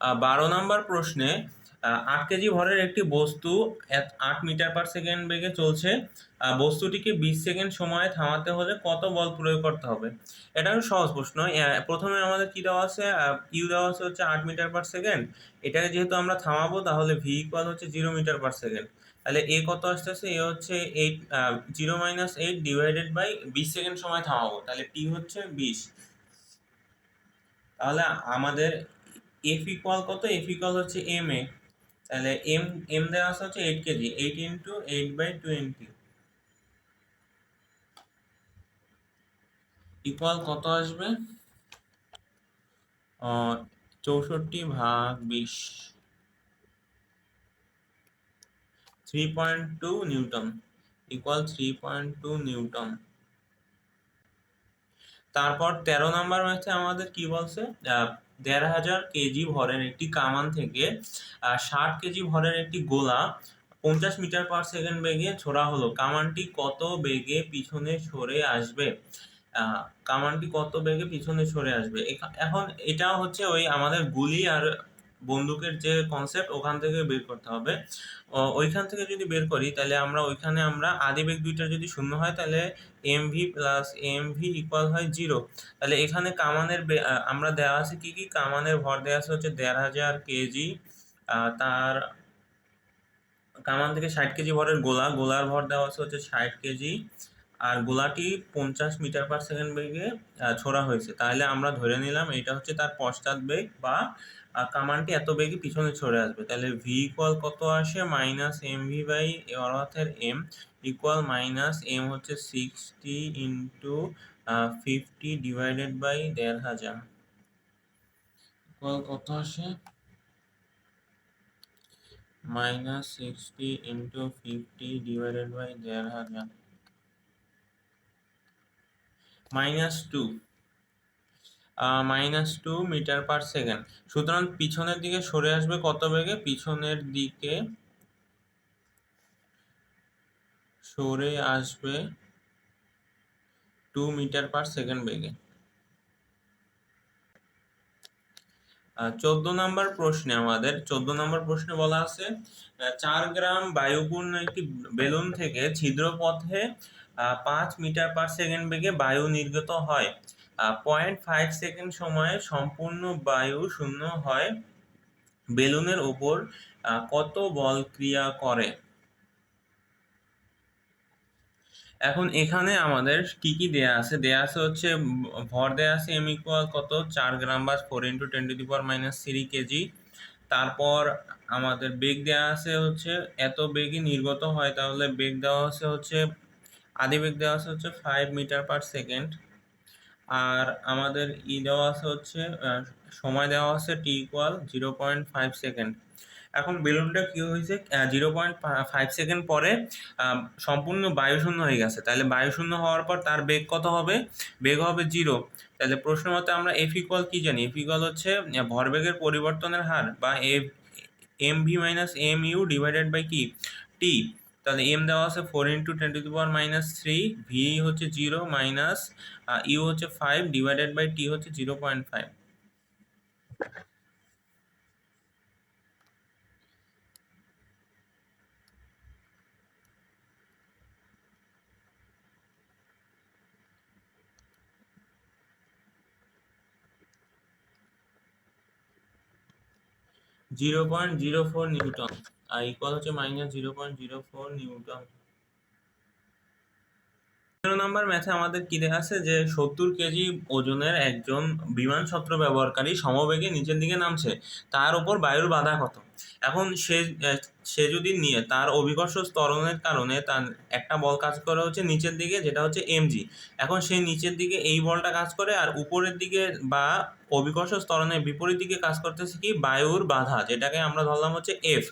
12 নম্বর প্রশ্নে 8 কেজি ভরের একটি বস্তু 8 মিটার পার সেকেন্ড বেগে চলছে। বস্তুটিকে 20 সেকেন্ড সময়ে থামাতে হলে কত বল প্রয়োগ করতে হবে? এটা একটা সহজ প্রশ্ন। প্রথমে আমাদের কি দেওয়া আছে? ইউ দেওয়া আছে হচ্ছে 8 মিটার পার সেকেন্ড। এটাকে যেহেতু আমরা থামাবো তাহলে ভি ইকুয়াল হচ্ছে 0 মিটার পার সেকেন্ড। তাহলে এ কত আসতেছে? এ হচ্ছে 8, 0 মাইনাস 8 ডিভাইডেড বাই 20 সেকেন্ড সময় থামাবো, তাহলে টি হচ্ছে 20। তাহলে আমাদের এফ ইকুয়াল কত? এফ ইকুয়াল হচ্ছে এম এ। তাহলে এম এম দেওয়া আছে হচ্ছে 8 কেজি, 8 ইন্টু 8/20 ইকুয়াল কত আসবে? 64/20, 3.2 নিউটন ইকুয়াল 3.2 নিউটন। তারপর 13 নম্বর ম্যাথে আমাদের কি বলছে? 1500 কেজি ভরের একটি কামান থেকে 60 কেজি ভরের একটি গোলা 50 মিটার পার সেকেন্ড বেগে ছোড়া হলো। কামানটি কত বেগে পিছনে সরে আসবে? আহ, কামানটি কত বেগে পিছনে সরে আসবে? এখন এটা হচ্ছে ওই আমাদের গুলি আর বন্দুকের যে কনসেপ্ট, ওখান থেকে বের করতে হবে। ওইখান থেকে যদি বের করি তাহলে ওইখানে আমরা আদিবেগ দুইটা যদি শূন্য হয় তাহলে M V plus M V equal হয় 0। তাহলে এখানে কামানের আমরা দেওয়া আছে কি কি? কামানের ভর দেওয়া আছে হচ্ছে 1500 কেজি। তার কামান থেকে 60 কেজি ভরের গোলার ভর দেওয়া আছে হচ্ছে 60 কেজি। আর গোলাটি 50 মিটার পার সেকেন্ড বেগে ছোড়া হয়েছে। তাহলে আমরা ধরে নিলাম এটা হচ্ছে তার পশ্চাৎ বেগ, বা কামানটি এত বেগে পিছনে ছড়ে আসবে। তাহলে ভি ইকুয়াল কত আসে? মাইনাস এম ভি বাই অর্থাৎ এম ইকুয়াল মাইনাস এম হচ্ছে 60 ইন্টু 50 ডিভাইডেড বাই 1500 ইকুয়াল কত আসে? -60 into 50 divided by 1500 -2 -2 metre per second. সুতরাং পিছনের দিকে সরে আসবে কত বেগে? পিছনের দিকে সরে আসবে 2 মিটার পার সেকেন্ড বেগে। 14 নম্বর প্রশ্নে বলা আছে 4 গ্রাম বায়ুপূর্ণ একটি বেলুন থেকে ছিদ্রপথে 5 মিটার পার সেকেন্ড বেগে বায়ু নির্গত হয়। 0.5 সেকেন্ড সময়ে সম্পূর্ণ বায়ু শূন্য হয়। বেলুনের উপর কত বল ক্রিয়া করে? এখন এখানে আমাদের কি কি দেয়া আছে? দেয়া আছে হচ্ছে ভর দেয়া আছে এম ইকুয়াল কত? 4 গ্রাম বা 4 × 10⁻³ কেজি। তারপর আমাদের বেগ দেয়া আছে হচ্ছে এত বেগে নির্গত হয়, তাহলে বেগ দেওয়া আছে হচ্ছে আদি বেগ দেওয়া আছে হচ্ছে 5 মিটার পার সেকেন্ড। আর আমাদের দেওয়া আছে হচ্ছে সময় দেওয়া আছে টি ইকুয়াল 0.5 সেকেন্ড। এখন বেলুনটা কি হয়েছে? 0.5 সেকেন্ড পরে সম্পূর্ণ বায়ুশূন্য হয়ে গেছে। তাহলে বায়ুশূন্য হওয়ার পর তার বেগ কত হবে? বেগ হবে 0। তাহলে প্রশ্ন মতে আমরা এফ ইকুয়াল কি জানি? এফ ইকুয়াল হচ্ছে ভরবেগের পরিবর্তনের হার, বা M V minus M U divided by কি? টি। তাহলে এম দেওয়া আছে 4 × 10⁻³ ভি হচ্ছে 0 মাইনাস ইউ হচ্ছে 5 ডিভাইডেড বাই টি হচ্ছে 0.5। 0.04 নিউটন আর ইকুয়াল হচ্ছে -0.04 নিউটন। 15 নম্বর ম্যাথে আমাদের কি দেখা আছে যে 70 কেজি ওজনের একজন বিমান ছত্র ব্যবহারকারী সমবেগে নিচের দিকে নামছে। তার উপর বায়ুর বাধা কত? এখন সে যদি নিয়ে তার অভিকর্ষ ত্বরণের কারণে তার একটা বল কাজ করে হচ্ছে নিচের দিকে, যেটা হচ্ছে এমজি। এখন সেই নিচের দিকে এই বলটা কাজ করে, আর উপরের দিকে বা অভিকর্ষ ত্বরণের বিপরীত দিকে কাজ করতেছে কি? বায়ুর বাধা, যেটাকে আমরা ধরলাম হচ্ছে এফ।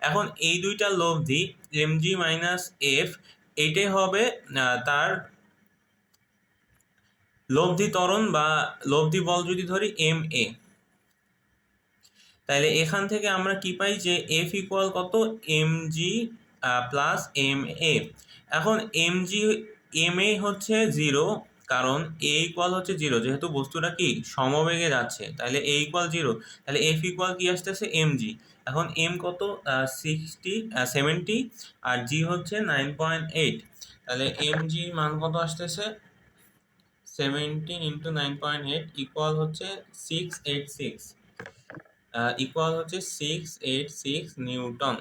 এখন এই দুইটা লব্ধি এমজি মাইনাস এফ, এইটাই হবে তার লব্ধি ত্বরণ বা লব্ধি বল যদি ধরি এম এ। তাহলে এখান থেকে আমরা কি পাই যে এফ ইকুয়াল কত? M G plus M A. এখন এম জি এম এ হচ্ছে 0, কারণ এ ইকুয়াল হচ্ছে 0, যেহেতু বস্তুটা কি সমবেগে যাচ্ছে, তাহলে এ ইকুয়াল 0, তাহলে এফ ইকুয়াল কি আসতেছে mg। এখন এম কত, 70, আর জি হচ্ছে 9.8, তাহলে mg মান কত আসতেছে 17 × 9.8 ইকুয়াল হচ্ছে 686, ইকুয়াল হচ্ছে 686 নিউটন।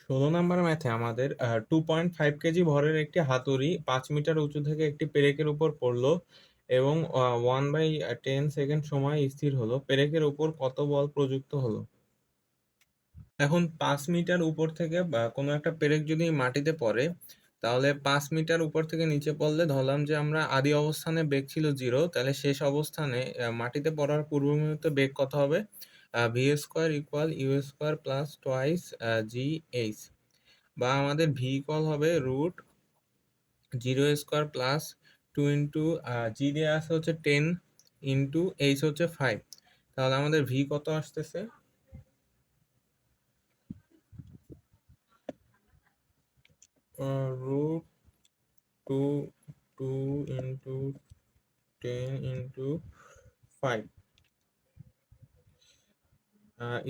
16 নম্বর ম্যাথে আমাদের 2.5 কেজি ভরের একটি হাতুড়ি 5 মিটার উঁচু থেকে একটি পেরেকের উপর পড়লো এবং 1/10 সেকেন্ড সময় স্থির হলো। পেরেকের উপর কত বল প্রযুক্ত হলো? এখন 5 মিটার উপর থেকে বা কোনো একটা পেরেক যদি মাটিতে পড়ে, তাহলে 5 মিটার উপর থেকে নিচে পড়লে ধরলাম যে আমরা আদি অবস্থানে বেগ ছিল 0, তাহলে শেষ অবস্থানে মাটিতে পড়ার পূর্ব মুহূর্তে বেগ কত হবে? v² equal u² plus twice gh, বা আমাদের ভি ইকুয়াল হবে √0² প্লাস 2 জি দেওয়া আছে হচ্ছে 10 h হচ্ছে 5, তাহলে আমাদের ভি কত আসতেছে? √2 × 10 × 5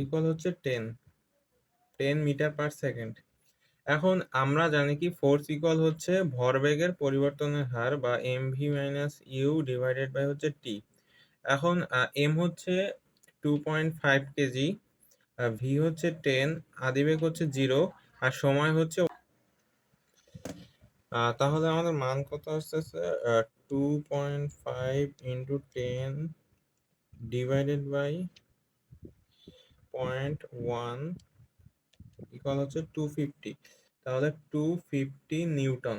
ইকুয়াল হচ্ছে 10 মিটার পার সেকেন্ড। এখন আমরা জানি কি ফোর্স ইকুয়াল হচ্ছে ভরবেগের পরিবর্তনের হার, বা mv - u ডিভাইডেড বাই হচ্ছে টি। এখন এম হচ্ছে 2.5 কেজি, ভি হচ্ছে 10, আদিবেগ হচ্ছে 0, আর সময় হচ্ছে তাহলে আমাদের মান কত আসতেছে? 2.5 × 10 ডিভাইডেড বাই 0.1 ইকুয়াল হচ্ছে 250, তাহলে 250 নিউটন।